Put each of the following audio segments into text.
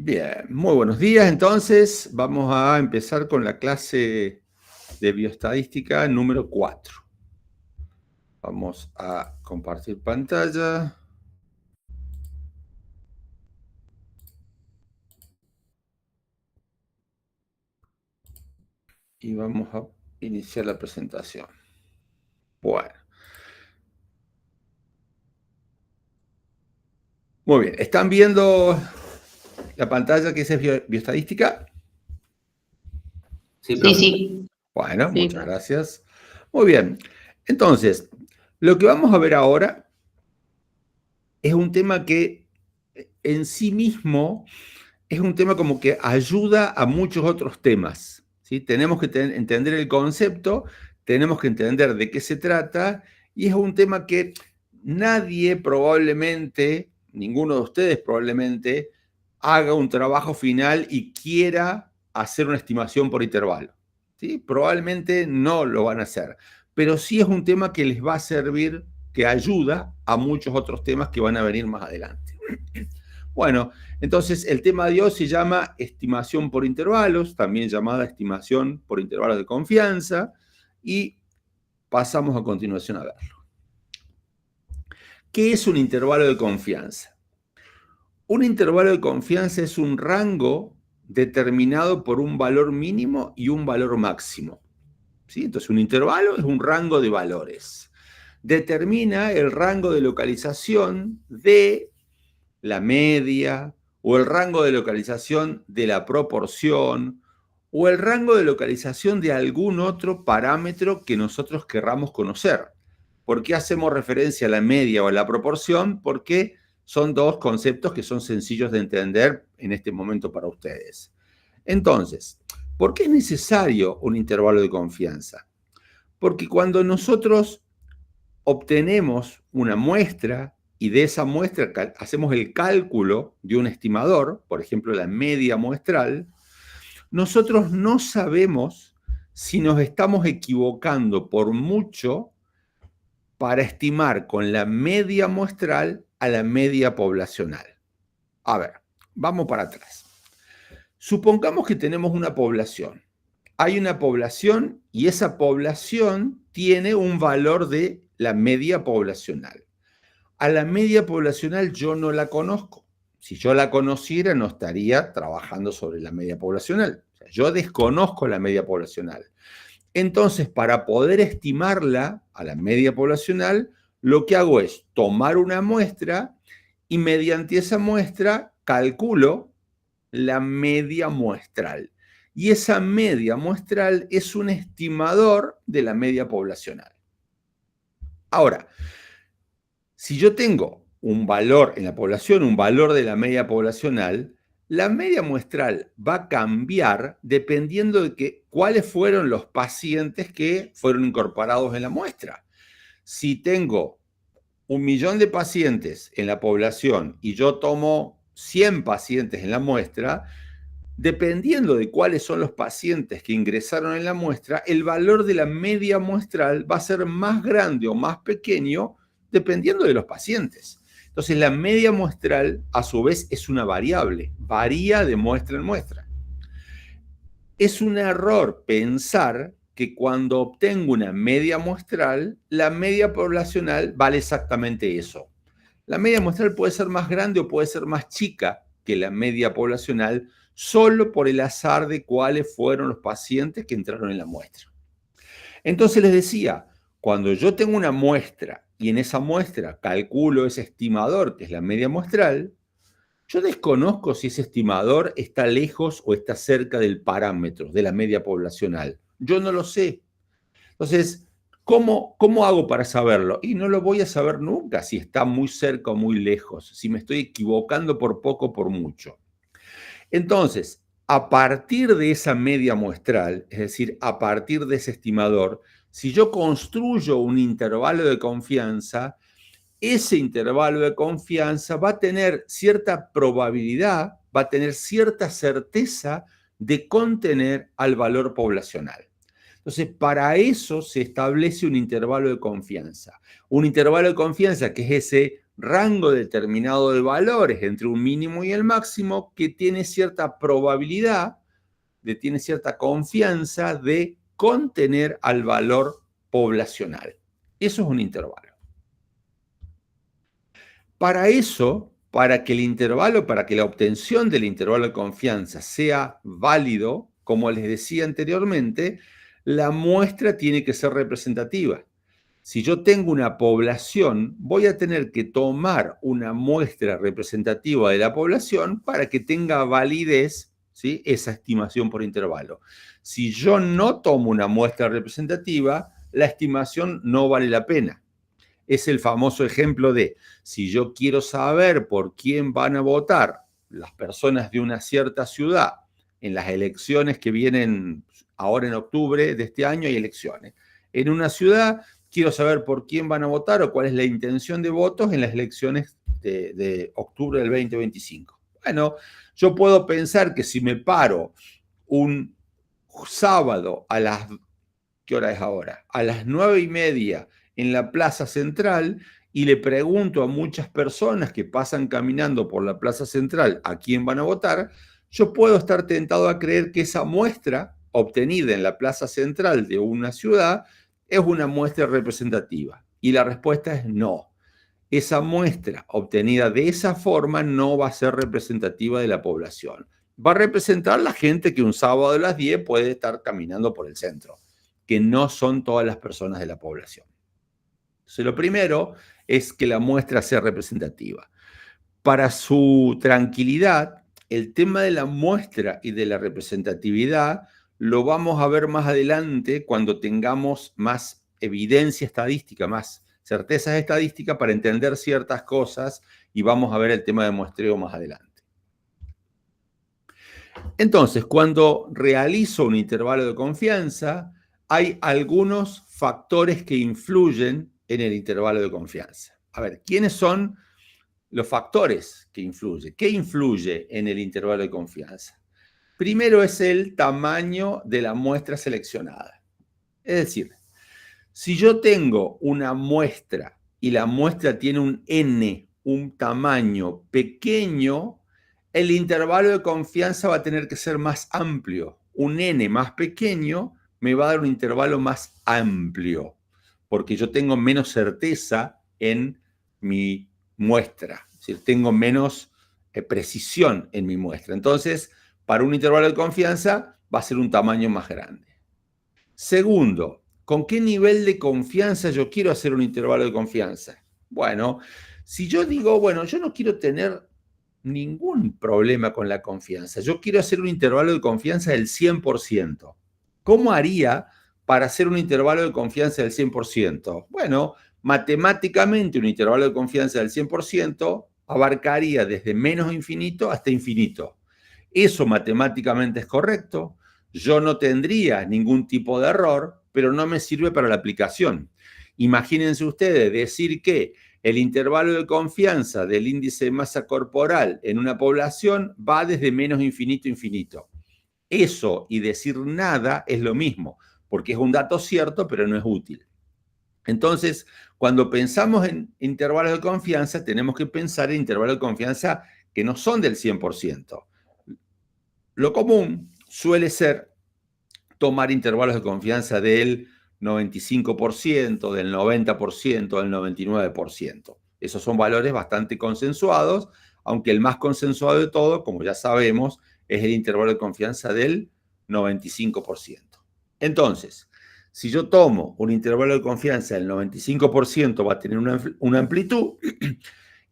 Bien, muy buenos días. Entonces, vamos a empezar con la clase de bioestadística número 4. Vamos a compartir pantalla. Y vamos a iniciar la presentación. Bueno. Muy bien, ¿están viendo la pantalla que dice bioestadística? Sí, profe. Sí. Bueno, Sí, muchas gracias. Muy bien, entonces, lo que vamos a ver ahora es un tema que en sí mismo es un tema como que ayuda a muchos otros temas, ¿sí? Tenemos que entender el concepto, tenemos que entender de qué se trata, y es un tema que nadie probablemente, ninguno de ustedes probablemente, haga un trabajo final y quiera hacer una estimación por intervalo, ¿sí? Probablemente no lo van a hacer, pero sí es un tema que les va a servir, que ayuda a muchos otros temas que van a venir más adelante. Bueno, entonces el tema de hoy se llama estimación por intervalos, también llamada estimación por intervalos de confianza, y pasamos a continuación a verlo. ¿Qué es un intervalo de confianza? Un intervalo de confianza es un rango determinado por un valor mínimo y un valor máximo, ¿sí? Entonces un intervalo es un rango de valores. Determina el rango de localización de la media, o el rango de localización de la proporción, o el rango de localización de algún otro parámetro que nosotros querramos conocer. ¿Por qué hacemos referencia a la media o a la proporción? Porque son dos conceptos que son sencillos de entender en este momento para ustedes. Entonces, ¿por qué es necesario un intervalo de confianza? Porque cuando nosotros obtenemos una muestra y de esa muestra hacemos el cálculo de un estimador, por ejemplo, la media muestral, nosotros no sabemos si nos estamos equivocando por mucho para estimar con la media muestral a la media poblacional. A ver, vamos para atrás. Supongamos que tenemos una población. Hay una población y esa población tiene un valor de la media poblacional. A la media poblacional yo no la conozco. Si yo la conociera, no estaría trabajando sobre la media poblacional. O sea, yo desconozco la media poblacional. Entonces, para poder estimarla a la media poblacional, lo que hago es tomar una muestra y mediante esa muestra calculo la media muestral. Y esa media muestral es un estimador de la media poblacional. Ahora, si yo tengo un valor en la población, un valor de la media poblacional, la media muestral va a cambiar dependiendo de cuáles fueron los pacientes que fueron incorporados en la muestra. Si tengo 1.000.000 de pacientes en la población y yo tomo 100 pacientes en la muestra, dependiendo de cuáles son los pacientes que ingresaron en la muestra, el valor de la media muestral va a ser más grande o más pequeño dependiendo de los pacientes. Entonces, la media muestral, a su vez, es una variable, varía de muestra en muestra. Es un error pensar que cuando obtengo una media muestral, la media poblacional vale exactamente eso. La media muestral puede ser más grande o puede ser más chica que la media poblacional solo por el azar de cuáles fueron los pacientes que entraron en la muestra. Entonces les decía, cuando yo tengo una muestra y en esa muestra calculo ese estimador, que es la media muestral, yo desconozco si ese estimador está lejos o está cerca del parámetro, de la media poblacional. Yo no lo sé. Entonces, ¿cómo hago para saberlo? Y no lo voy a saber nunca si está muy cerca o muy lejos, si me estoy equivocando por poco o por mucho. Entonces, a partir de esa media muestral, es decir, a partir de ese estimador, si yo construyo un intervalo de confianza, ese intervalo de confianza va a tener cierta probabilidad, va a tener cierta certeza de contener al valor poblacional. Entonces, para eso se establece un intervalo de confianza. Un intervalo de confianza que es ese rango determinado de valores entre un mínimo y el máximo que tiene cierta probabilidad, tiene cierta confianza de contener al valor poblacional. Eso es un intervalo. Para eso, para que la obtención del intervalo de confianza sea válido, como les decía anteriormente, la muestra tiene que ser representativa. Si yo tengo una población, voy a tener que tomar una muestra representativa de la población para que tenga validez, ¿sí?, esa estimación por intervalo. Si yo no tomo una muestra representativa, la estimación no vale la pena. Es el famoso ejemplo de, si yo quiero saber por quién van a votar las personas de una cierta ciudad en las elecciones que vienen ahora en octubre de este año, hay elecciones. En una ciudad quiero saber por quién van a votar o cuál es la intención de votos en las elecciones de octubre del 2025. Bueno, yo puedo pensar que si me paro un sábado a las, ¿qué hora es ahora? A las 9:30 en la Plaza Central y le pregunto a muchas personas que pasan caminando por la Plaza Central a quién van a votar, yo puedo estar tentado a creer que esa muestra obtenida en la Plaza Central de una ciudad es una muestra representativa. Y la respuesta es no. Esa muestra obtenida de esa forma no va a ser representativa de la población. Va a representar la gente que un sábado a las 10 puede estar caminando por el centro, que no son todas las personas de la población. Entonces, lo primero es que la muestra sea representativa. Para su tranquilidad, el tema de la muestra y de la representatividad lo vamos a ver más adelante cuando tengamos más evidencia estadística, más certezas estadísticas para entender ciertas cosas, y vamos a ver el tema de muestreo más adelante. Entonces, cuando realizo un intervalo de confianza, hay algunos factores que influyen en el intervalo de confianza. A ver, ¿quiénes son los factores que influyen? ¿Qué influye en el intervalo de confianza? Primero es el tamaño de la muestra seleccionada. Es decir, si yo tengo una muestra y la muestra tiene un N, un tamaño pequeño, el intervalo de confianza va a tener que ser más amplio. Un N más pequeño me va a dar un intervalo más amplio, porque yo tengo menos certeza en mi muestra, es decir, tengo menos precisión en mi muestra. Entonces, para un intervalo de confianza va a ser un tamaño más grande. Segundo, ¿con qué nivel de confianza yo quiero hacer un intervalo de confianza? Bueno, si yo digo, bueno, yo no quiero tener ningún problema con la confianza, yo quiero hacer un intervalo de confianza del 100%. ¿Cómo haría para hacer un intervalo de confianza del 100%? Bueno, matemáticamente un intervalo de confianza del 100% abarcaría desde menos infinito hasta infinito. Eso matemáticamente es correcto, yo no tendría ningún tipo de error, pero no me sirve para la aplicación. Imagínense ustedes decir que el intervalo de confianza del índice de masa corporal en una población va desde menos infinito a infinito. Eso y decir nada es lo mismo, porque es un dato cierto, pero no es útil. Entonces, cuando pensamos en intervalos de confianza, tenemos que pensar en intervalos de confianza que no son del 100%. Lo común suele ser tomar intervalos de confianza del 95%, del 90%, del 99%. Esos son valores bastante consensuados, aunque el más consensuado de todo, como ya sabemos, es el intervalo de confianza del 95%. Entonces, si yo tomo un intervalo de confianza del 95%, va a tener una amplitud,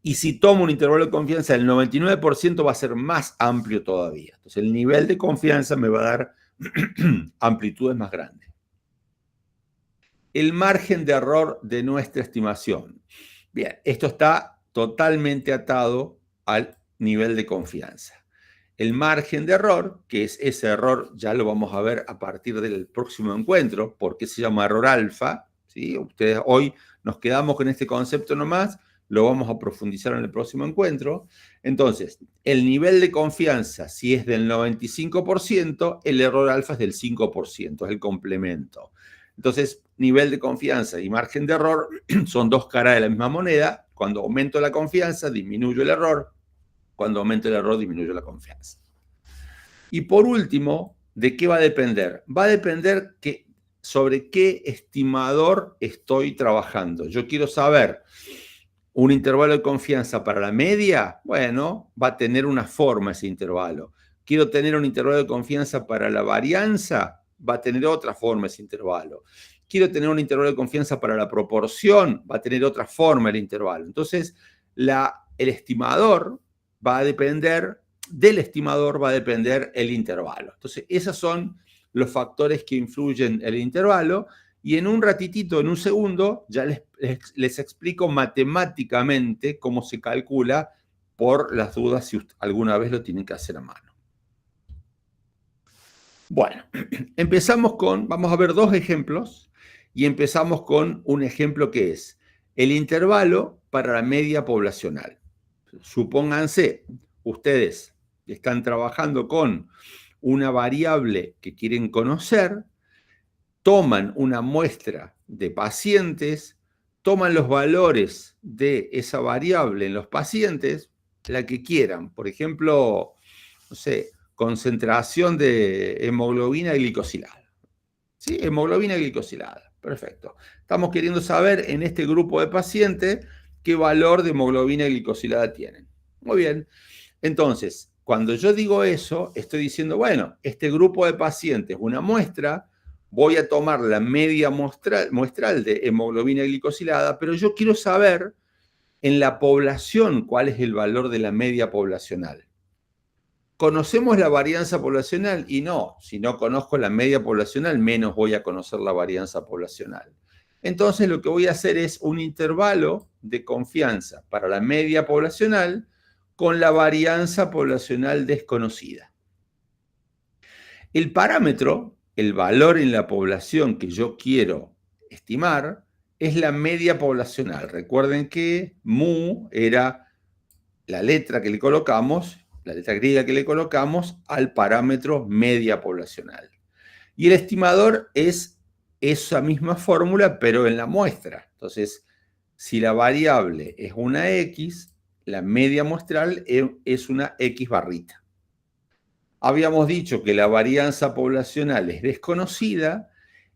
y si tomo un intervalo de confianza del 99%, va a ser más amplio todavía. Entonces, el nivel de confianza me va a dar amplitudes más grandes. El margen de error de nuestra estimación. Bien, esto está totalmente atado al nivel de confianza. El margen de error, que es ese error, ya lo vamos a ver a partir del próximo encuentro, porque se llama error alfa, ¿sí? Ustedes hoy nos quedamos con este concepto nomás, lo vamos a profundizar en el próximo encuentro. Entonces, el nivel de confianza, si es del 95%, el error alfa es del 5%, es el complemento. Entonces, nivel de confianza y margen de error son dos caras de la misma moneda. cuando aumento la confianza, disminuyo el error. Cuando aumento el error, disminuyo la confianza. Y por último, ¿de qué va a depender? Va a depender sobre qué estimador estoy trabajando. Yo quiero saber un intervalo de confianza para la media. Bueno, va a tener una forma ese intervalo. Quiero tener un intervalo de confianza para la varianza. Va a tener otra forma ese intervalo. Quiero tener un intervalo de confianza para la proporción. Va a tener otra forma el intervalo. Entonces, el estimador va a depender, del estimador va a depender el intervalo. Entonces, esos son los factores que influyen en el intervalo. Y en un ratitito, en un segundo, ya les explico matemáticamente cómo se calcula, por las dudas si alguna vez lo tienen que hacer a mano. Bueno, vamos a ver dos ejemplos, y empezamos con un ejemplo que es el intervalo para la media poblacional. Supónganse, ustedes están trabajando con una variable que quieren conocer, toman una muestra de pacientes, toman los valores de esa variable en los pacientes, la que quieran. Por ejemplo, no sé, concentración de hemoglobina glicosilada. ¿Sí? Hemoglobina glicosilada. Perfecto. Estamos queriendo saber en este grupo de pacientes qué valor de hemoglobina glicosilada tienen. Muy bien. Entonces, cuando yo digo eso, estoy diciendo, bueno, este grupo de pacientes, una muestra, voy a tomar la media muestral de hemoglobina glicosilada, pero yo quiero saber en la población cuál es el valor de la media poblacional. ¿Conocemos la varianza poblacional? Y no, si no conozco la media poblacional, menos voy a conocer la varianza poblacional. Entonces lo que voy a hacer es un intervalo de confianza para la media poblacional con la varianza poblacional desconocida. El parámetro, el valor en la población que yo quiero estimar, es la media poblacional. Recuerden que mu era la letra que le colocamos, la letra griega que le colocamos al parámetro media poblacional. Y el estimador es esa misma fórmula, pero en la muestra. Entonces, si la variable es una X, la media muestral es una X barrita. Habíamos dicho que la varianza poblacional es desconocida,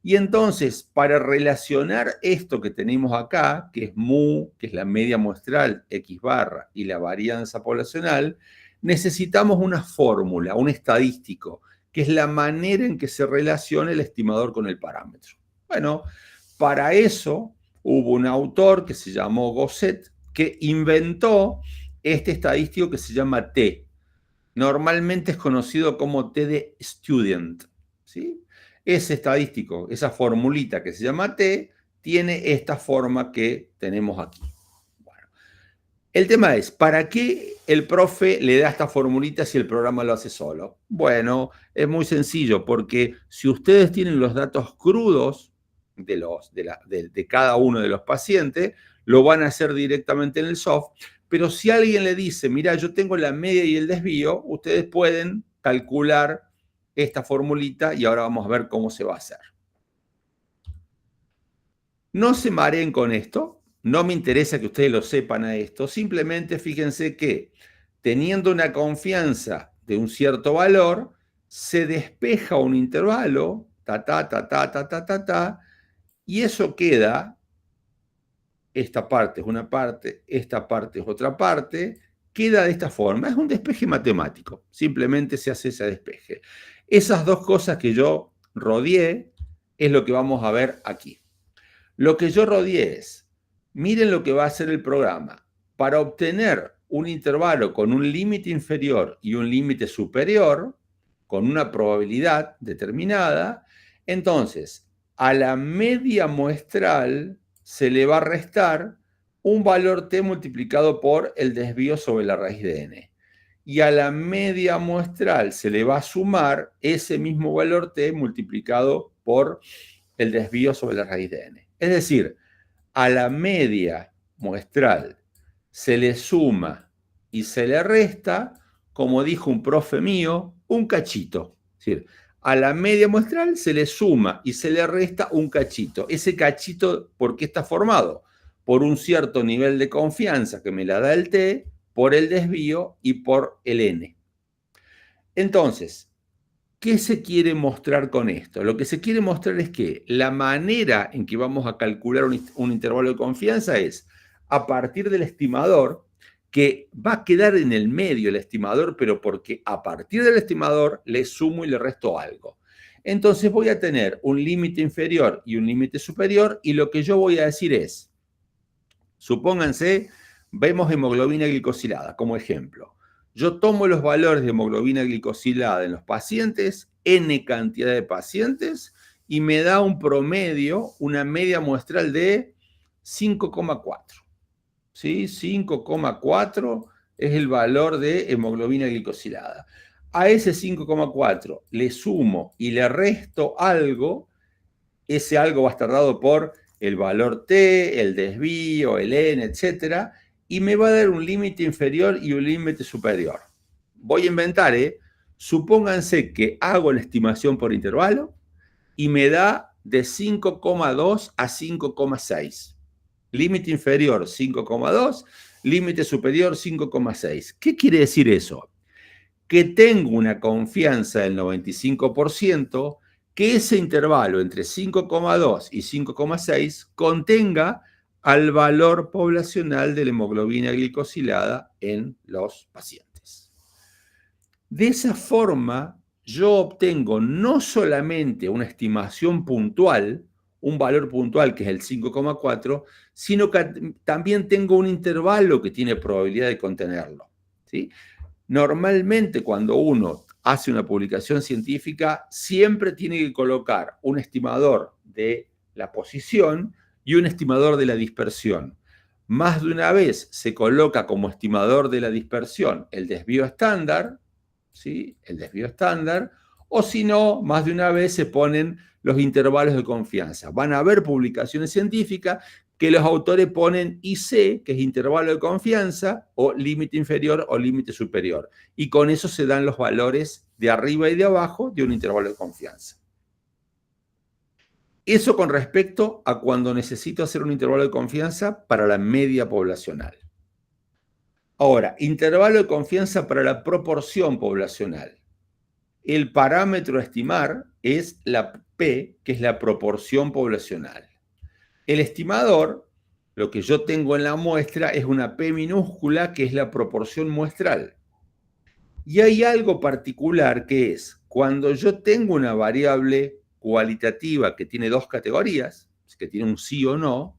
y entonces para relacionar esto que tenemos acá, que es mu, que es la media muestral, X barra, y la varianza poblacional, necesitamos una fórmula, un estadístico, que es la manera en que se relaciona el estimador con el parámetro. Bueno, para eso hubo un autor que se llamó Gosset, que inventó este estadístico que se llama T. Normalmente es conocido como T de student, ¿sí? Ese estadístico, esa formulita que se llama T, tiene esta forma que tenemos aquí. Bueno, el tema es, ¿para qué el profe le da esta formulita si el programa lo hace solo? Bueno, es muy sencillo, porque si ustedes tienen los datos crudos de cada uno de los pacientes, lo van a hacer directamente en el soft. Pero si alguien le dice, mira, yo tengo la media y el desvío, ustedes pueden calcular esta formulita y ahora vamos a ver cómo se va a hacer. No se mareen con esto, no me interesa que ustedes lo sepan a esto, simplemente fíjense que teniendo una confianza de un cierto valor, se despeja un intervalo, y eso queda. Esta parte es una parte, esta parte es otra parte, queda de esta forma. Es un despeje matemático, simplemente se hace ese despeje. Esas dos cosas que yo rodeé es lo que vamos a ver aquí. Lo que yo rodeé es, miren lo que va a hacer el programa. Para obtener un intervalo con un límite inferior y un límite superior, con una probabilidad determinada, entonces a la media muestral se le va a restar un valor t multiplicado por el desvío sobre la raíz de n. Y a la media muestral se le va a sumar ese mismo valor t multiplicado por el desvío sobre la raíz de n. Es decir, a la media muestral se le suma y se le resta, como dijo un profe mío, un cachito. Es decir, a la media muestral se le suma y se le resta un cachito. Ese cachito, ¿por qué está formado? por un cierto nivel de confianza que me la da el T, por el desvío y por el N. Entonces, ¿qué se quiere mostrar con esto? Lo que se quiere mostrar es que la manera en que vamos a calcular un intervalo de confianza es a partir del estimador, que va a quedar en el medio el estimador, pero porque a partir del estimador le sumo y le resto algo. Entonces voy a tener un límite inferior y un límite superior, y lo que yo voy a decir es, supónganse, vemos hemoglobina glicosilada como ejemplo. Yo tomo los valores de hemoglobina glicosilada en los pacientes, N cantidad de pacientes, y me da un promedio, una media muestral de 5,4. ¿Sí? 5,4 es el valor de hemoglobina glicosilada. A ese 5,4 le sumo y le resto algo, ese algo va a estar dado por el valor T, el desvío, el N, etc. Y me va a dar un límite inferior y un límite superior. Voy a inventar, supónganse que hago la estimación por intervalo y me da de 5,2 a 5,6. Límite inferior 5,2, límite superior 5,6. ¿Qué quiere decir eso? Que tengo una confianza del 95%, que ese intervalo entre 5,2 y 5,6 contenga al valor poblacional de la hemoglobina glicosilada en los pacientes. De esa forma, yo obtengo no solamente una estimación puntual, un valor puntual que es el 5,4, sino que también tengo un intervalo que tiene probabilidad de contenerlo, ¿sí? Normalmente cuando uno hace una publicación científica, siempre tiene que colocar un estimador de la posición y un estimador de la dispersión. Más de una vez se coloca como estimador de la dispersión el desvío estándar, ¿sí? El desvío estándar, o si no, más de una vez se ponen los intervalos de confianza. Van a haber publicaciones científicas que los autores ponen IC, que es intervalo de confianza, o límite inferior o límite superior. Y con eso se dan los valores de arriba y de abajo de un intervalo de confianza. Eso con respecto a cuando necesito hacer un intervalo de confianza para la media poblacional. Ahora, intervalo de confianza para la proporción poblacional. El parámetro a estimar es la P, que es la proporción poblacional. El estimador, lo que yo tengo en la muestra, es una P minúscula, que es la proporción muestral. Y hay algo particular que es, cuando yo tengo una variable cualitativa que tiene dos categorías, que tiene un sí o no,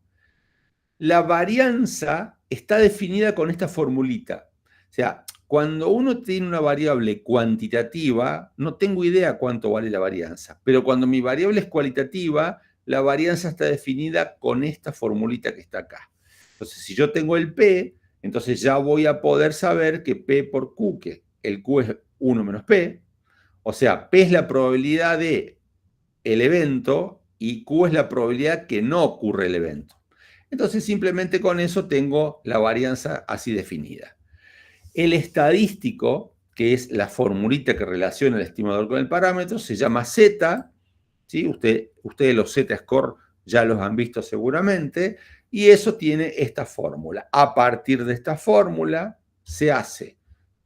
la varianza está definida con esta formulita. O sea, cuando uno tiene una variable cuantitativa, no tengo idea cuánto vale la varianza, pero cuando mi variable es cualitativa, la varianza está definida con esta formulita que está acá. Entonces, si yo tengo el P, entonces ya voy a poder saber que P por Q, que el Q es 1 menos P, o sea, P es la probabilidad de el evento y Q es la probabilidad que no ocurre el evento. Entonces, simplemente con eso tengo la varianza así definida. El estadístico, que es la formulita que relaciona el estimador con el parámetro, se llama Z, ¿sí? Ustedes los Z-score ya los han visto seguramente, y eso tiene esta fórmula. A partir de esta fórmula se hace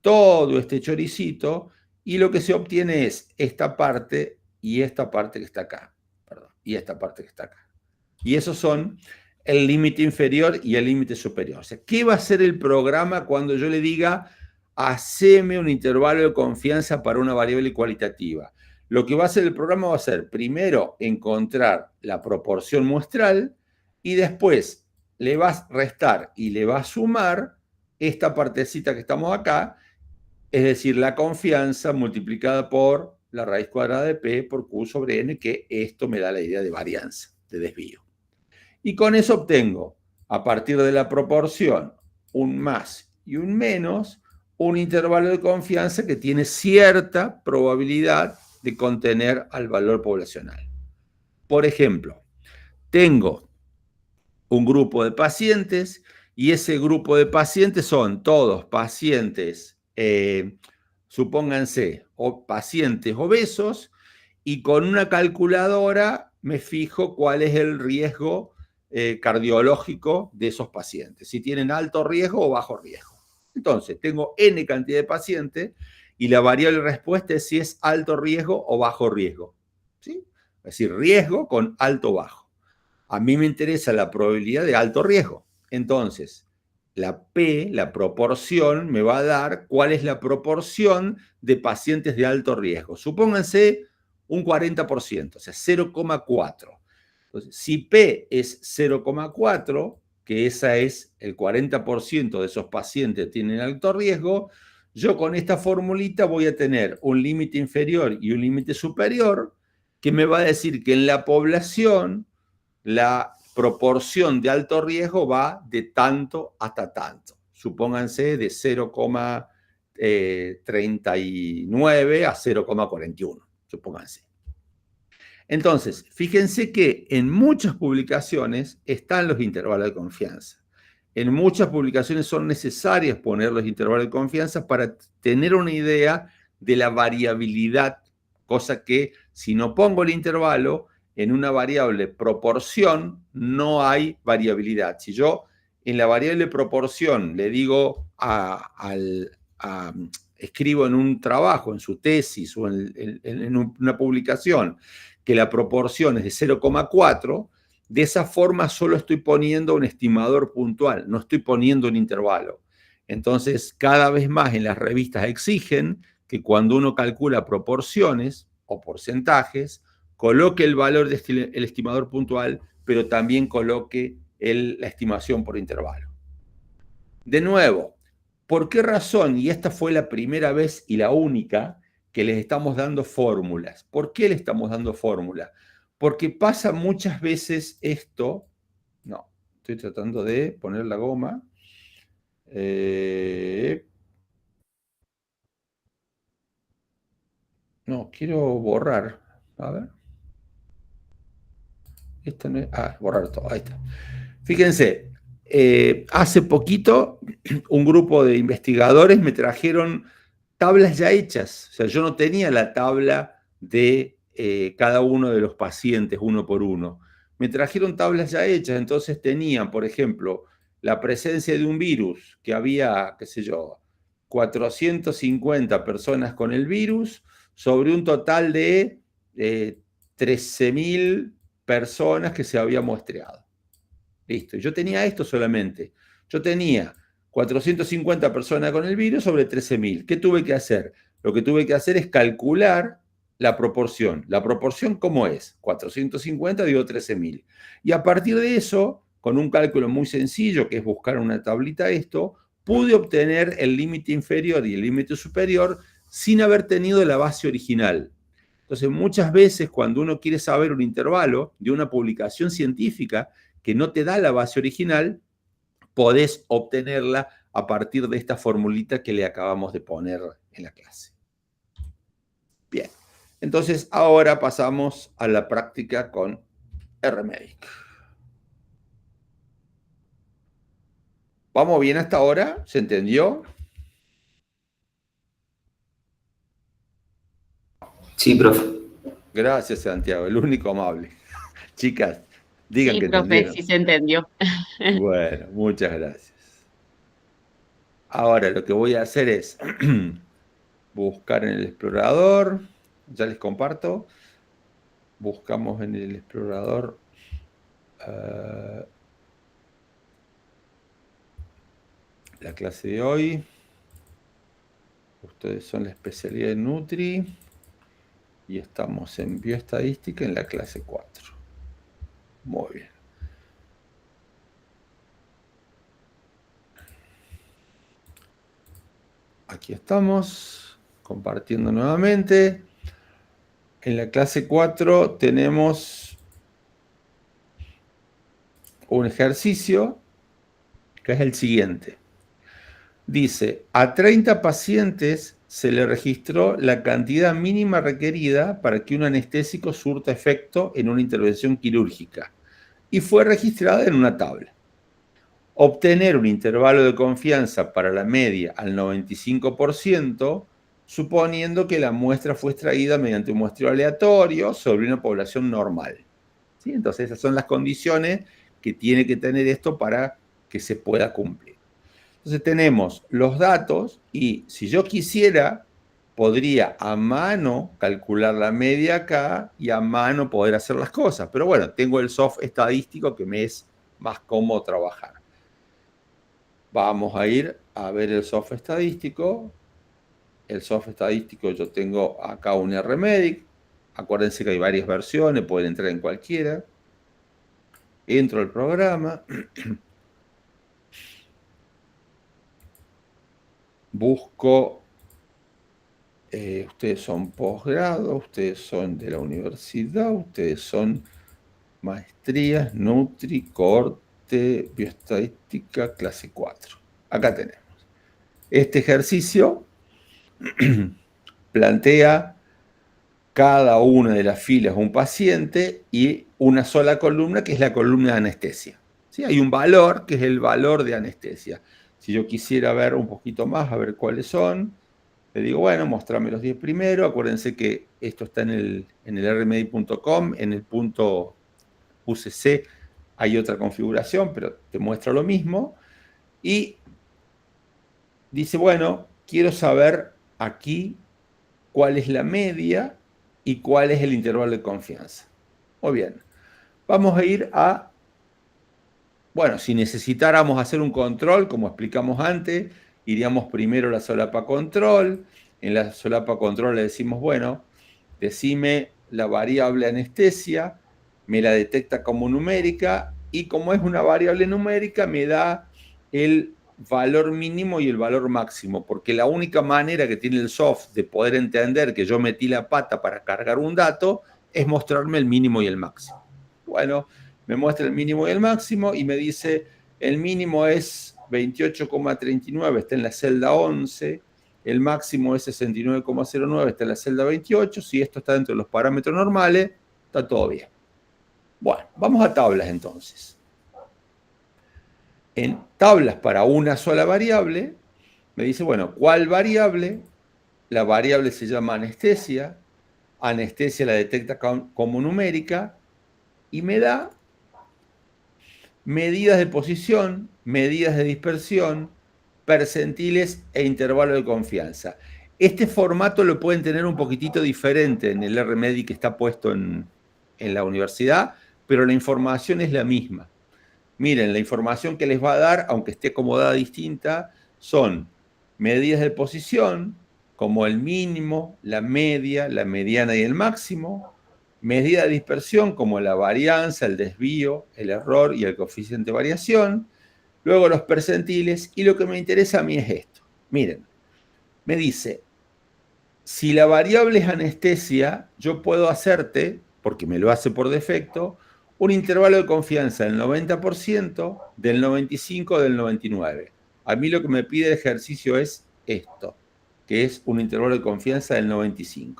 todo este choricito y lo que se obtiene es esta parte y esta parte que está acá. Perdón, y esta parte que está acá. Y esos son el límite inferior y el límite superior. O sea, ¿qué va a hacer el programa cuando yo le diga, haceme un intervalo de confianza para una variable cualitativa? Lo que va a hacer el programa va a ser, primero, encontrar la proporción muestral y después le va a restar y le va a sumar esta partecita que estamos acá, es decir, la confianza multiplicada por la raíz cuadrada de P por Q sobre N, que esto me da la idea de varianza, de desvío. Y con eso obtengo, a partir de la proporción, un más y un menos, un intervalo de confianza que tiene cierta probabilidad de contener al valor poblacional. Por ejemplo, tengo un grupo de pacientes y ese grupo de pacientes son todos pacientes, supónganse, pacientes obesos, y con una calculadora me fijo cuál es el riesgo cardiológico de esos pacientes, si tienen alto riesgo o bajo riesgo. Entonces, tengo N cantidad de pacientes y la variable respuesta es si es alto riesgo o bajo riesgo. ¿Sí? Es decir, riesgo con alto o bajo. A mí me interesa la probabilidad de alto riesgo. Entonces, la P, la proporción, me va a dar cuál es la proporción de pacientes de alto riesgo. Supónganse un 40%, o sea, 0,4. Entonces, si P es 0,4, que esa es el 40% de esos pacientes que tienen alto riesgo, yo con esta formulita voy a tener un límite inferior y un límite superior que me va a decir que en la población la proporción de alto riesgo va de tanto hasta tanto. Supónganse de 0,39 a 0,41, supónganse. Entonces, fíjense que en muchas publicaciones están los intervalos de confianza. En muchas publicaciones son necesarias poner los intervalos de confianza para tener una idea de la variabilidad, cosa que si no pongo el intervalo, en una variable proporción no hay variabilidad. Si yo en la variable proporción le digo escribo en un trabajo, en su tesis o en una publicación, que la proporción es de 0,4, de esa forma solo estoy poniendo un estimador puntual, no estoy poniendo un intervalo. Entonces, cada vez más en las revistas exigen que cuando uno calcula proporciones o porcentajes, coloque el valor del estimador puntual, pero también coloque la estimación por intervalo. De nuevo, ¿por qué razón? Y esta fue la primera vez y la única que les estamos dando fórmulas. ¿Por qué le estamos dando fórmulas? Porque pasa muchas veces esto. No, estoy tratando de poner la goma. No, quiero borrar. A ver. Esto no es. Borrar todo. Ahí está. Fíjense, hace poquito un grupo de investigadores me trajeron tablas ya hechas. O sea, yo no tenía la tabla de cada uno de los pacientes uno por uno. Me trajeron tablas ya hechas, entonces tenían, por ejemplo, la presencia de un virus, que había, qué sé yo, 450 personas con el virus, sobre un total de 13.000 personas que se había muestreado. Listo, yo tenía esto solamente. Yo tenía 450 personas con el virus sobre 13.000. ¿Qué tuve que hacer? Lo que tuve que hacer es calcular la proporción. ¿La proporción cómo es? 450 digo 13.000. Y a partir de eso, con un cálculo muy sencillo, que es buscar una tablita esto, pude obtener el límite inferior y el límite superior sin haber tenido la base original. Entonces, muchas veces cuando uno quiere saber un intervalo de una publicación científica que no te da la base original, podés obtenerla a partir de esta formulita que le acabamos de poner en la clase. Bien, entonces ahora pasamos a la práctica con RMedic. ¿Vamos bien hasta ahora? ¿Se entendió? Sí, profe. Gracias, Santiago, el único amable. Chicas, digan Sí, que profe, entendieron. sí se entendió. Bueno, muchas gracias. Ahora lo que voy a hacer es buscar en el explorador, ya les comparto, buscamos en el explorador la clase de hoy. Ustedes son la especialidad de Nutri y estamos en bioestadística en la clase 4. Muy bien. Aquí estamos, compartiendo nuevamente. En la clase 4 tenemos un ejercicio que es el siguiente. Dice, a 30 pacientes se le registró la cantidad mínima requerida para que un anestésico surta efecto en una intervención quirúrgica y fue registrada en una tabla. Obtener un intervalo de confianza para la media al 95%, suponiendo que la muestra fue extraída mediante un muestreo aleatorio sobre una población normal. ¿Sí? Entonces esas son las condiciones que tiene que tener esto para que se pueda cumplir. Entonces tenemos los datos y si yo quisiera, podría a mano calcular la media acá y a mano poder hacer las cosas. Pero bueno, tengo el soft estadístico que me es más cómodo trabajar. Vamos a ir a ver el soft estadístico. El soft estadístico yo tengo acá un RMedic. Acuérdense que hay varias versiones, pueden entrar en cualquiera. Entro al programa. Busco, ustedes son posgrado, ustedes son de la universidad, ustedes son maestrías, Nutri, Cohorte, Bioestadística, clase 4. Acá tenemos. Este ejercicio plantea cada una de las filas un paciente y una sola columna que es la columna de anestesia. ¿Sí? Hay un valor que es el valor de anestesia. Si yo quisiera ver un poquito más, a ver cuáles son, le digo, bueno, mostrame los 10 primero. Acuérdense que esto está en el rmedi.com, en el punto UCC hay otra configuración, pero te muestra lo mismo. Y dice, bueno, quiero saber aquí cuál es la media y cuál es el intervalo de confianza. Muy bien, vamos a ir a, bueno, si necesitáramos hacer un control, como explicamos antes, iríamos primero a la solapa control. En la solapa control le decimos, bueno, decime la variable anestesia, me la detecta como numérica y como es una variable numérica me da el valor mínimo y el valor máximo, porque la única manera que tiene el soft de poder entender que yo metí la pata para cargar un dato es mostrarme el mínimo y el máximo. Bueno, me muestra el mínimo y el máximo y me dice el mínimo es 28,39, está en la celda 11, el máximo es 69,09, está en la celda 28, si esto está dentro de los parámetros normales, está todo bien. Bueno, vamos a tablas entonces. En tablas para una sola variable, me dice, bueno, ¿cuál variable? La variable se llama anestesia, anestesia la detecta como numérica y me da medidas de posición, medidas de dispersión, percentiles e intervalo de confianza. Este formato lo pueden tener un poquitito diferente en el RMedi que está puesto en la universidad, pero la información es la misma. Miren, la información que les va a dar, aunque esté acomodada distinta, son medidas de posición, como el mínimo, la media, la mediana y el máximo, medida de dispersión, como la varianza, el desvío, el error y el coeficiente de variación, luego los percentiles, y lo que me interesa a mí es esto. Miren, me dice, si la variable es anestesia, yo puedo hacerte, porque me lo hace por defecto, un intervalo de confianza del 90%, del 95%, del 99%. A mí lo que me pide el ejercicio es esto, que es un intervalo de confianza del 95%.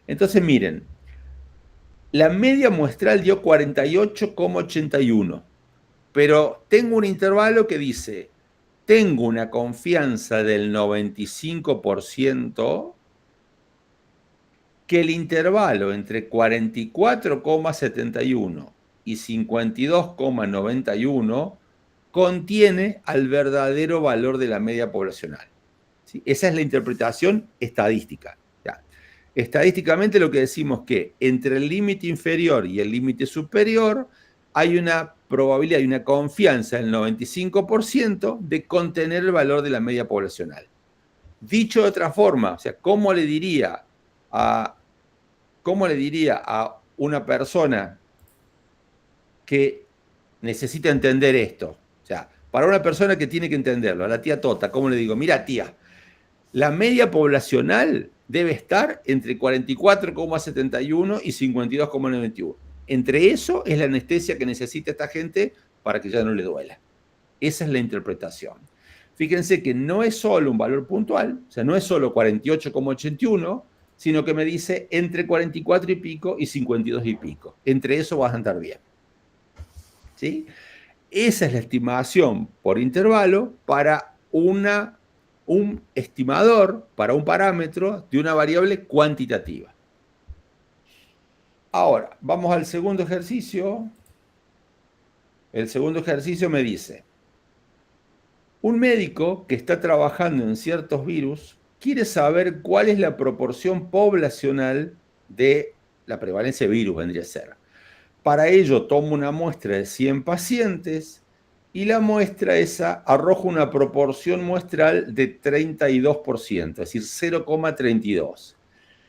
Entonces, miren, la media muestral dio 48,81, pero tengo un intervalo que dice, tengo una confianza del 95%, que el intervalo entre 44,71 y 52,91 contiene al verdadero valor de la media poblacional. ¿Sí? Esa es la interpretación estadística. ¿Ya? Estadísticamente lo que decimos es que entre el límite inferior y el límite superior hay una probabilidad, hay una confianza del 95% de contener el valor de la media poblacional. Dicho de otra forma, o sea, ¿cómo le diría a una persona que necesita entender esto? O sea, para una persona que tiene que entenderlo, a la tía Tota, ¿cómo le digo? Mira, tía, la media poblacional debe estar entre 44,71 y 52,91. Entre eso es la anestesia que necesita esta gente para que ya no le duela. Esa es la interpretación. Fíjense que no es solo un valor puntual, o sea, no es solo 48,81, sino que me dice entre 44 y pico y 52 y pico. Entre eso vas a andar bien. ¿Sí? Esa es la estimación por intervalo para un estimador, para un parámetro de una variable cuantitativa. Ahora, vamos al segundo ejercicio. El segundo ejercicio me dice, un médico que está trabajando en ciertos virus quiere saber cuál es la proporción poblacional de la prevalencia de virus, vendría a ser. Para ello toma una muestra de 100 pacientes y la muestra esa arroja una proporción muestral de 32%, es decir, 0,32.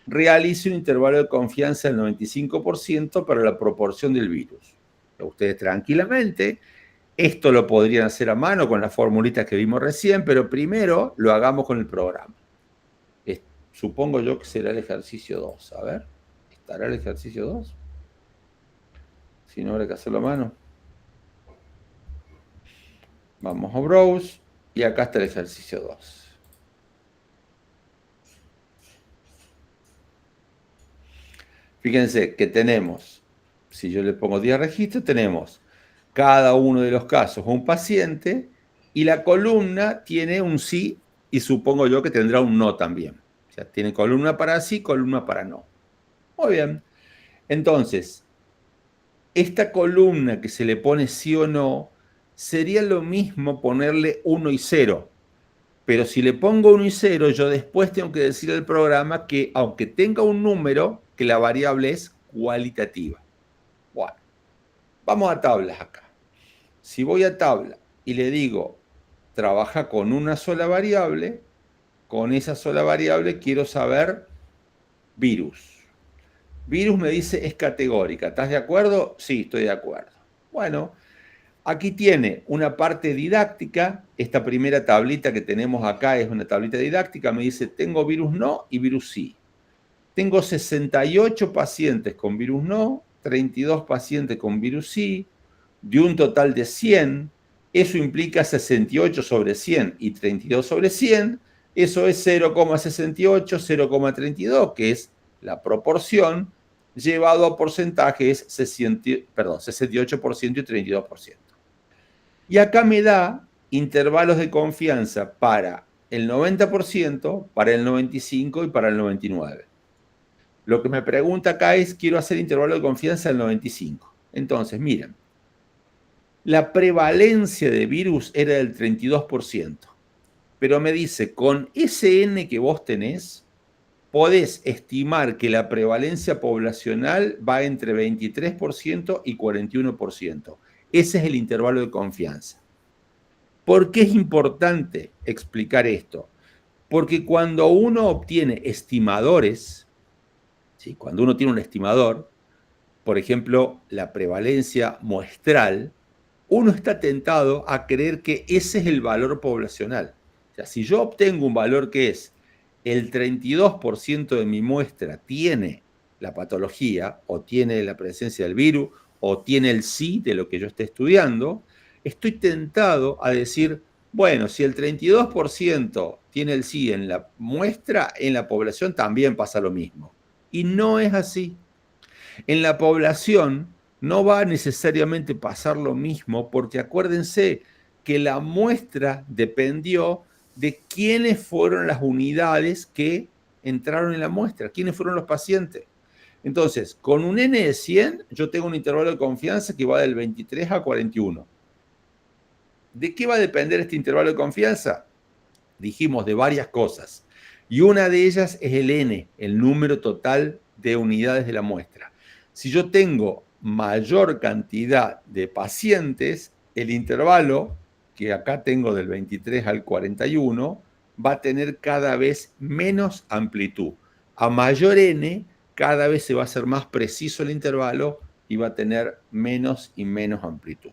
Realice un intervalo de confianza del 95% para la proporción del virus. Ustedes tranquilamente, esto lo podrían hacer a mano con las formulitas que vimos recién, pero primero lo hagamos con el programa. Supongo yo que será el ejercicio 2. A ver, ¿estará el ejercicio 2? Si no, habrá que hacerlo a mano. Vamos a Browse y acá está el ejercicio 2. Fíjense que tenemos, si yo le pongo 10 registros, tenemos cada uno de los casos un paciente y la columna tiene un sí y supongo yo que tendrá un no también. O sea, tiene columna para sí, columna para no. Muy bien. Entonces, esta columna que se le pone sí o no, sería lo mismo ponerle 1 y 0. Pero si le pongo 1 y 0, yo después tengo que decirle al programa que aunque tenga un número, que la variable es cualitativa. Bueno, vamos a tablas acá. Si voy a tabla y le digo, trabaja con una sola variable, con esa sola variable quiero saber virus. Virus me dice es categórica. ¿Estás de acuerdo? Sí, estoy de acuerdo. Bueno, aquí tiene una parte didáctica. Esta primera tablita que tenemos acá es una tablita didáctica. Me dice, tengo virus no y virus sí. Tengo 68 pacientes con virus no, 32 pacientes con virus sí, de un total de 100. Eso implica 68 sobre 100 y 32 sobre 100. Eso es 0,68, 0,32, que es la proporción, llevado a porcentaje es 68% y 32%. Y acá me da intervalos de confianza para el 90%, para el 95% y para el 99%. Lo que me pregunta acá es, quiero hacer intervalo de confianza del 95%. Entonces, miren, la prevalencia de virus era del 32%, pero me dice, con ese N que vos tenés, podés estimar que la prevalencia poblacional va entre 23% y 41%. Ese es el intervalo de confianza. ¿Por qué es importante explicar esto? Porque cuando uno obtiene estimadores, ¿sí? Cuando uno tiene un estimador, por ejemplo, la prevalencia muestral, uno está tentado a creer que ese es el valor poblacional. O sea, si yo obtengo un valor que es el 32% de mi muestra tiene la patología o tiene la presencia del virus o tiene el sí de lo que yo esté estudiando, estoy tentado a decir, bueno, si el 32% tiene el sí en la muestra, en la población también pasa lo mismo. Y no es así. En la población no va a necesariamente pasar lo mismo porque acuérdense que la muestra dependió de quiénes fueron las unidades que entraron en la muestra, quiénes fueron los pacientes. Entonces, con un N de 100, yo tengo un intervalo de confianza que va del 23 a 41. ¿De qué va a depender este intervalo de confianza? Dijimos de varias cosas. Y una de ellas es el N, el número total de unidades de la muestra. Si yo tengo mayor cantidad de pacientes, el intervalo, que acá tengo del 23 al 41, va a tener cada vez menos amplitud. A mayor N, cada vez se va a hacer más preciso el intervalo y va a tener menos y menos amplitud.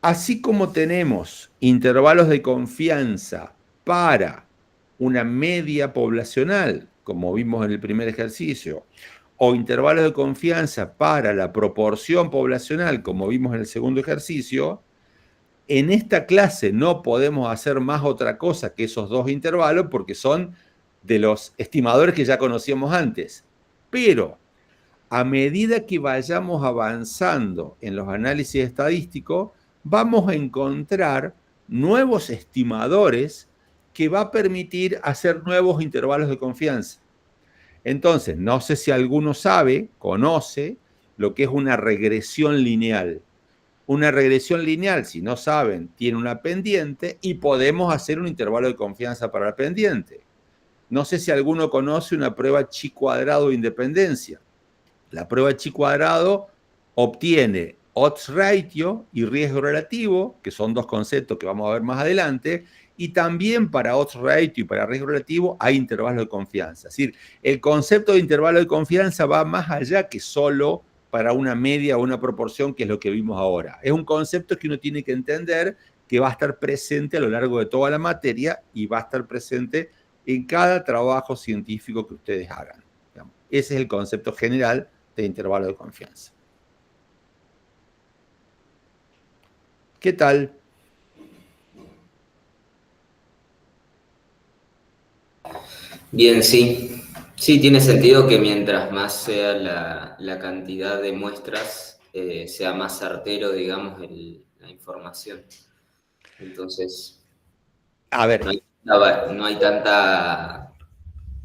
Así como tenemos intervalos de confianza para una media poblacional, como vimos en el primer ejercicio, o intervalos de confianza para la proporción poblacional, como vimos en el segundo ejercicio, en esta clase no podemos hacer más otra cosa que esos dos intervalos porque son de los estimadores que ya conocíamos antes. Pero a medida que vayamos avanzando en los análisis estadísticos, vamos a encontrar nuevos estimadores que va a permitir hacer nuevos intervalos de confianza. Entonces, no sé si alguno sabe, conoce, lo que es una regresión lineal. Una regresión lineal, si no saben, tiene una pendiente y podemos hacer un intervalo de confianza para la pendiente. No sé si alguno conoce una prueba chi cuadrado de independencia. La prueba chi cuadrado obtiene odds ratio y riesgo relativo, que son dos conceptos que vamos a ver más adelante, y también para odds ratio y para riesgo relativo hay intervalos de confianza. Es decir, el concepto de intervalo de confianza va más allá que solo para una media o una proporción, que es lo que vimos ahora. Es un concepto que uno tiene que entender que va a estar presente a lo largo de toda la materia y va a estar presente en cada trabajo científico que ustedes hagan. Ese es el concepto general de intervalo de confianza. ¿Qué tal? Bien, sí. Sí, tiene sentido que mientras más sea la cantidad de muestras, sea más certero, digamos, la información. Entonces, A ver. no hay tanta,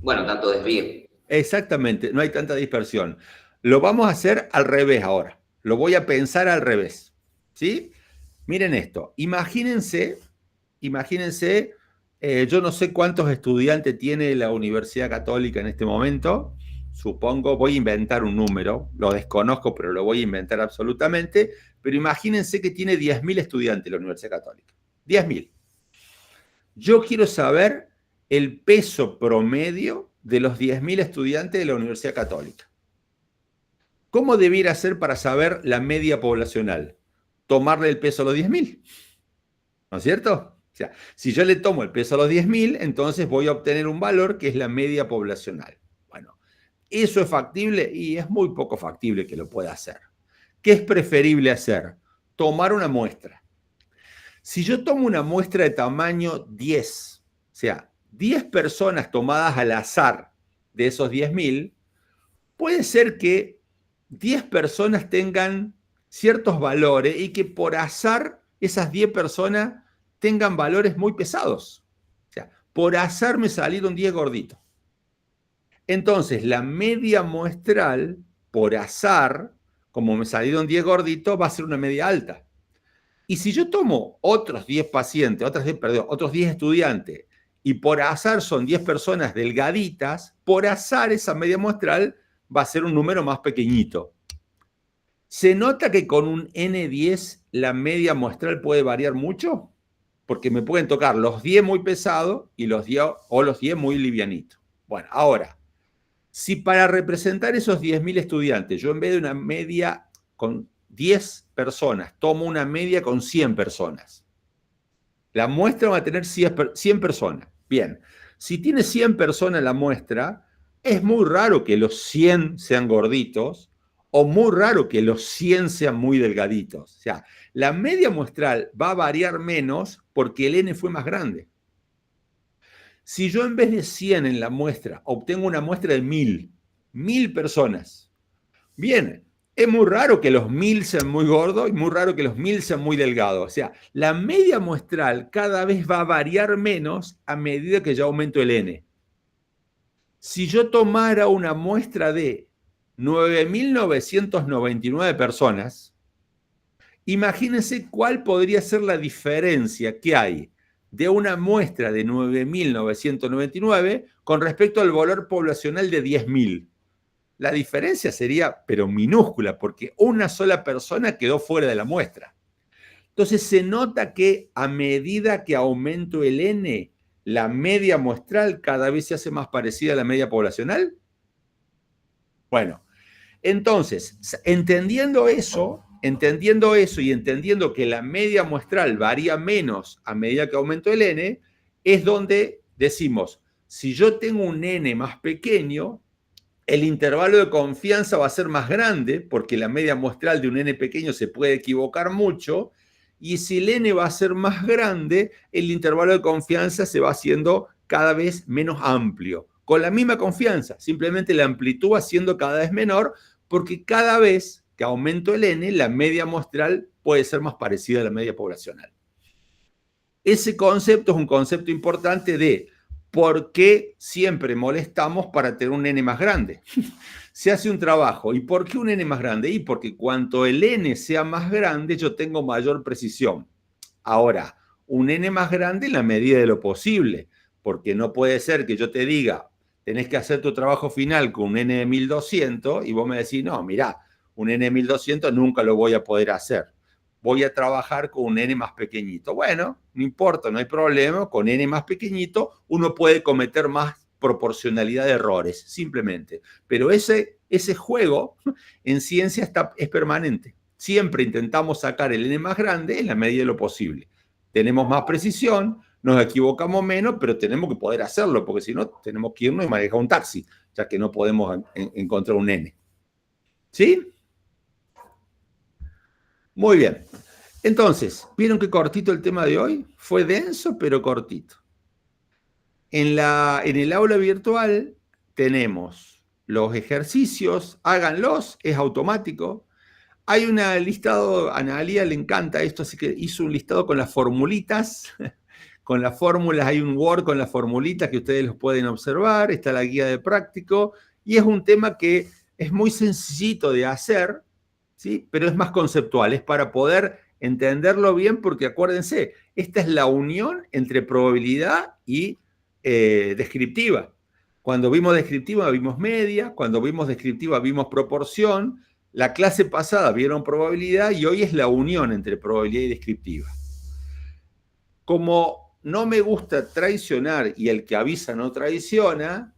bueno, tanto desvío. Exactamente, no hay tanta dispersión. Lo vamos a hacer al revés ahora. Lo voy a pensar al revés. ¿Sí? Miren esto. Imagínense, yo no sé cuántos estudiantes tiene la Universidad Católica en este momento. Supongo, voy a inventar un número, lo desconozco, pero lo voy a inventar absolutamente. Pero imagínense que tiene 10.000 estudiantes la Universidad Católica. 10.000. Yo quiero saber el peso promedio de los 10.000 estudiantes de la Universidad Católica. ¿Cómo debiera ser para saber la media poblacional? Tomarle el peso a los 10.000. ¿No es cierto? O sea, si yo le tomo el peso a los 10.000, entonces voy a obtener un valor que es la media poblacional. Bueno, ¿eso es factible? Y es muy poco factible que lo pueda hacer. ¿Qué es preferible hacer? Tomar una muestra. Si yo tomo una muestra de tamaño 10, o sea, 10 personas tomadas al azar de esos 10.000, puede ser que 10 personas tengan ciertos valores y que por azar esas 10 personas tengan valores muy pesados. O sea, por azar me salieron 10 gorditos. Entonces, la media muestral, por azar, como me salieron 10 gorditos, va a ser una media alta. Y si yo tomo otros 10 pacientes, otros 10 estudiantes, y por azar son 10 personas delgaditas, por azar esa media muestral va a ser un número más pequeñito. ¿Se nota que con un N10 la media muestral puede variar mucho? Porque me pueden tocar los 10 muy pesados y los 10 muy livianitos. Bueno, ahora, si para representar esos 10.000 estudiantes, yo en vez de una media con 10 personas, tomo una media con 100 personas. La muestra va a tener 100 personas. Bien, si tiene 100 personas la muestra, es muy raro que los 100 sean gorditos o muy raro que los 100 sean muy delgaditos. O sea, la media muestral va a variar menos porque el N fue más grande. Si yo en vez de 100 en la muestra obtengo una muestra de 1.000 personas, bien, es muy raro que los 1.000 sean muy gordos y muy raro que los 1.000 sean muy delgados. O sea, la media muestral cada vez va a variar menos a medida que yo aumento el N. Si yo tomara una muestra de 9.999 personas, imagínense cuál podría ser la diferencia que hay de una muestra de 9.999 con respecto al valor poblacional de 10.000. La diferencia sería, pero minúscula, porque una sola persona quedó fuera de la muestra. Entonces se nota que a medida que aumento el N, la media muestral cada vez se hace más parecida a la media poblacional. Bueno, entonces, entendiendo eso y entendiendo que la media muestral varía menos a medida que aumento el N, es donde decimos, si yo tengo un N más pequeño, el intervalo de confianza va a ser más grande, porque la media muestral de un N pequeño se puede equivocar mucho, y si el N va a ser más grande, el intervalo de confianza se va haciendo cada vez menos amplio. Con la misma confianza, simplemente la amplitud va siendo cada vez menor, porque cada vez que aumento el N, la media muestral puede ser más parecida a la media poblacional. Ese concepto es un concepto importante de ¿por qué siempre molestamos para tener un n más grande? Se hace un trabajo. ¿Y por qué un n más grande? Y porque cuanto el n sea más grande, yo tengo mayor precisión. Ahora, un n más grande en la medida de lo posible, porque no puede ser que yo te diga, tenés que hacer tu trabajo final con un n de 1200 y vos me decís, no, mirá, un n de 1200 nunca lo voy a poder hacer. Voy a trabajar con un n más pequeñito. Bueno, no importa, no hay problema. Con n más pequeñito uno puede cometer más proporcionalidad de errores, simplemente. Pero ese juego en ciencia es permanente. Siempre intentamos sacar el n más grande en la medida de lo posible. Tenemos más precisión, nos equivocamos menos, pero tenemos que poder hacerlo, porque si no, tenemos que irnos y manejar un taxi, ya que no podemos encontrar un n. ¿Sí? Muy bien. Entonces, ¿vieron qué cortito el tema de hoy? Fue denso, pero cortito. En el aula virtual tenemos los ejercicios, háganlos, es automático. Hay un listado, a Analia le encanta esto, así que hizo un listado con las formulitas. Con las fórmulas, hay un Word con las formulitas que ustedes los pueden observar. Está la guía de práctico. Y es un tema que es muy sencillito de hacer, ¿sí? Pero es más conceptual, es para poder entenderlo bien, porque acuérdense, esta es la unión entre probabilidad y descriptiva. Cuando vimos descriptiva vimos media, cuando vimos descriptiva vimos proporción, la clase pasada vieron probabilidad y hoy es la unión entre probabilidad y descriptiva. Como no me gusta traicionar y el que avisa no traiciona,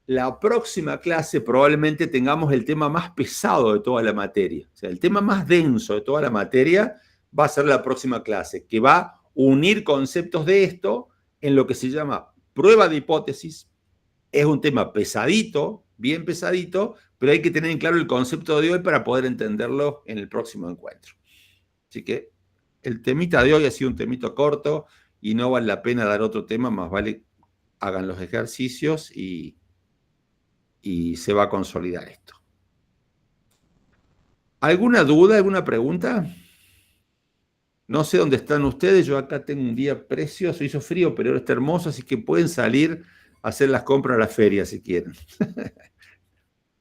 la próxima clase probablemente tengamos el tema más pesado de toda la materia. O sea, el tema más denso de toda la materia va a ser la próxima clase, que va a unir conceptos de esto en lo que se llama prueba de hipótesis. Es un tema pesadito, bien pesadito, pero hay que tener en claro el concepto de hoy para poder entenderlo en el próximo encuentro. Así que el temita de hoy ha sido un temito corto y no vale la pena dar otro tema, más vale hagan los ejercicios y se va a consolidar esto. ¿Alguna duda, alguna pregunta? No sé dónde están ustedes, yo acá tengo un día precioso, hizo frío, pero ahora está hermoso, así que pueden salir a hacer las compras a la feria si quieren.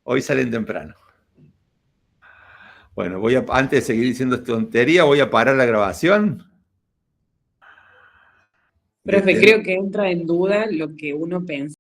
Hoy salen temprano. Bueno, antes de seguir diciendo esta tontería, voy a parar la grabación. Profe, creo que entra en duda lo que uno pensa.